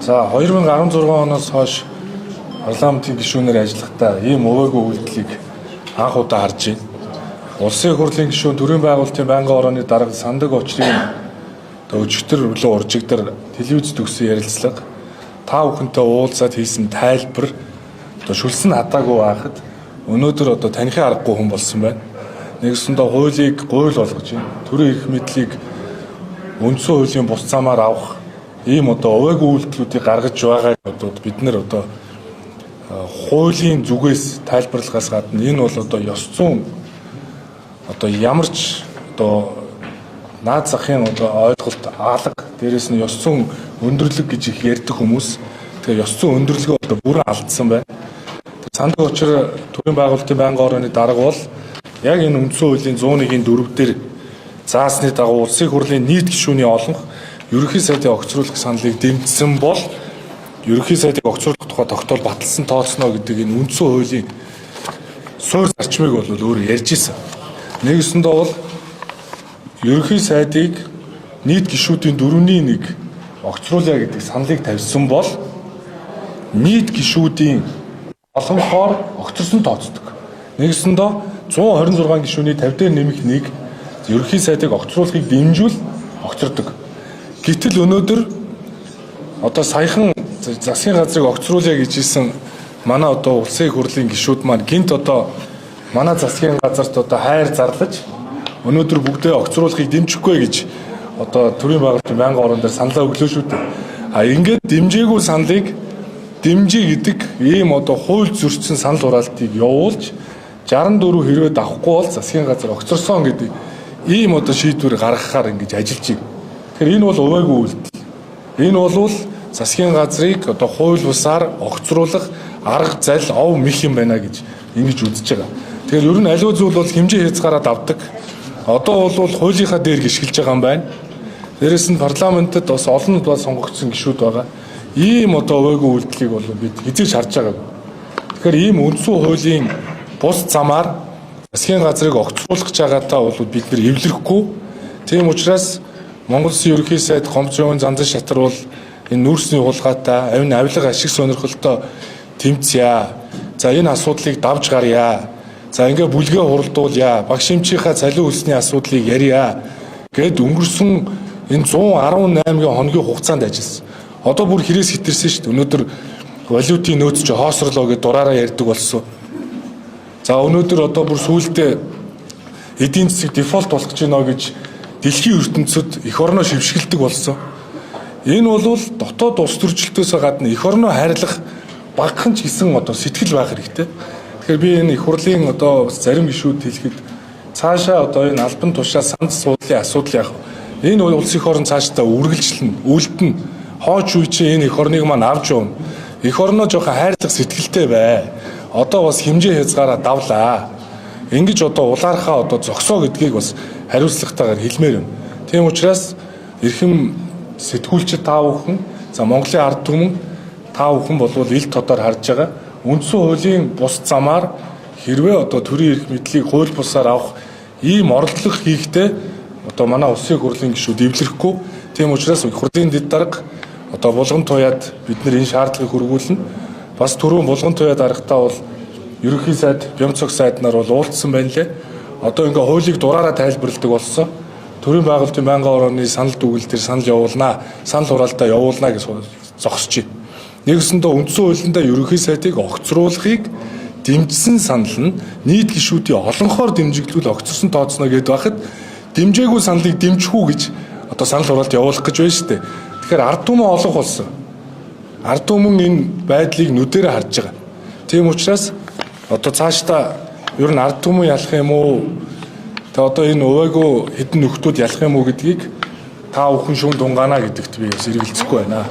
За 2016 оноос хойш парламентын гишүүнээр ажиллахдаа ийм өвөөгүй үйлдэлийг анх удаа харж байна. Улсын хурлын гишүүн төрийн байгуулалтын байнгын орооны дарга сандаг очрын өчигдөр өглөө уржигдэр телевизэд өгсөн ярилцлага та бүхэнтэй уулзаад хийсэн тайлбар шүлсэн хатаагүй байхад өнөөдөр танихын аргагүй хүн болсон байна. Нэгсэндээ хуулийг гуйл болгож байна. Төрийн эрх мэдлийг үндсэн хуулийн бус замаар авах ийм өвөөгүй үйлдэлүүдийг гаргаж байгааг бид нэр хуулийн зүгээс тайлбарлахаас гадна энэ бол ёс зүйн ямар ч наад захын ойлголт алга дээрээс нь ёс зүйн өндөрлөг гэж их ярьдаг хүмүүс тэгээ ёс зүйн өндөрлөгөө бүрэн алдсан байна. Сандаг очир төрийн байгуулалтын байнгын орооны дарга бол яг энэ үндсэн хуулийн 101-ийн 4 дээр заасны дагуу улсын хурлын нийт гишүүний олонх ерөнхий сайдын огцруулах саналыг дэмжсэн бол ерөнхий сайдыг огцруулах тухай тогтоол баталсан тооцно гэдэг энэ үндсэн хуулийн суурь зарчмыг бол өөр ярьж исэн. Нэгсэндээ бол ерөнхий сайдыг нийт гишүүдийн 4-1 огцруулъя гэдэг саналыг тавьсан бол нийт гишүүдийн олонхоор огцорсон тооцдог. Нэгсэндээ 126 гишүүний 50 дээр нэмэх 1 ерөнхий сайдыг огцруулахыг дэмжүүл огцордог. Гэтэл өнөөдөр саяхан засгийн газрыг огцруулъя гэж хэлсэн манай улсын хурлын гишүүд маань гинт манай засгийн газарт хайр зарлаж өнөөдөр бүгдээ огцруулахыг дэмжихгүй гэж төрийн байгуулалтын байнгын орон дээр саналаа өглөө шүү дээ. Ингээд дэмжээгүй саналыг дэмжиж гэдэг ийм хууль зөрчсөн санал хураалтыг явуулж 64 хэрвээ давахгүй бол засгийн газар огцорсон гэдэг ийм шийдвэр гаргахаар ингэж ажиллаж байна. Тэгэхээр энэ бол өвөөгүй үйлдэл. Энэ бол засгийн газрыг хууль бусаар огцруулах арга зал ов мэх юм байна гэж ингэж үзэж байгаа. Тэгэхээр ер нь аливаа зүйл бол хэмжээ хязгаараад авдаг. Одоо бол хуулийнхаа дээр гიშгэлж байгаа юм байна. Дээрээс нь парламентод бас олон удаа сонгогдсон гишүүд байгаа. Ийм өвөөгүй үйлдэлийг бол бид хизээж харж байгаа. Тэгэхээр ийм үндсэн хуулийн бус замаар засгийн газрыг огцруулах гэж байгаатай бол бид нэр эвлэрэхгүй. Тийм учраас Монгол Улсын ерөнхий сайд Гомцрын зандан шатар бол энэ нүүрсний хулгайтай, авин авилга ашиг сонирхолтой тэмцье. За энэ асуудлыг давж гарья. За ингээ бүлгээ хуралдуулъя. Багш эмчийнхаа цалин хөлсний асуудлыг ярья. Гэд өнгөрсөн энэ 118 хоногийн хугацаанд ажилласан. Одоо бүр хэрээс хитэрсэн шүү дээ. Өнөөдөр валютын нөөц чи хоосрлоо гэж дураараа ярьдаг болсон. За өнөөдөр бүр сүүлдээ эдийн засаг дефолт болох гэж байна гэж дэлхийн ертөнцид эх орноо шившгэлдэг болсон. Энэ бол дотоод улс төрчлөлтөөс гадна эх орноо хайрлах багахан ч гэсэн сэтгэл байх хэрэгтэй. Тэгэхээр би энэ их хурлын зарим гишүүд хэлэхэд цаашаа энэ албан тушаал санд суудлын асуудал яах вэ? Энэ улс эх орн цаашдаа үргэлжлэнэ, үлдэнэ. Хооч үе чи энэ эх орныг маань авч явна. Эх орноо жоохон хайрлах сэтгэлтэй бай. Бас хэмжээ хязгаараа давлаа. Ингэж улаархаа зогсоо гэдгийг бас хариуцлагатайгаар хэлмээр байна. Тийм учраас эрхэм сэтгүүлчид та бүхэн Монголын ард түмэн та бүхэн бол ил тодор харж байгаа. Үндсэн хуулийн бус замаар хэрвээ төрийн эрх мэдлийг хууль бусаар авах ийм оролдлого хийхдээ манай улсын хурлын гишүүд эвлэрэхгүй. Тийм учраас их хурлын дэд дарга булган туяад бид энэ шаардлагыг хөргүүлнэ. Бас түрүүн булган туяад дарагтаа бол ерөнхий сайд, Бямцог сайднаар уулзсан байна лээ. Ингээ хуулийг дураараа тайлбарладаг болсон. Төрийн байгуулалтын байнгын орооны санал дүгэл дээр санал явуулнаа, санал хураалтаа явуулнаа гэж зогсож байна. Нэгсэндээ үндсэн хуулиндаа ерөнхий сайдыг огцруулахыг дэмжсэн санал нь нийт гишүүдийн олонхоор дэмжиглүүл огцорсон тооцно гэдээ байхад дэмжээгүй саналыг дэмжих үү гэж санал хураалт явуулах гэж байна шүү дээ. Тэгэхээр ард түмэн олонх болсон. Ард түмэн энэ байдлыг нүдэрэ харж байгаа. Тийм учраас цаашдаа ер нь ард түмэн ялах юм уу? Тэгээ энэ өвөөгүй хэдэн нөхдүүд ялах юм уу гэдгийг та бүхэн шүүн тунгаана гэдэгт би сэргэлцэхгүй байна.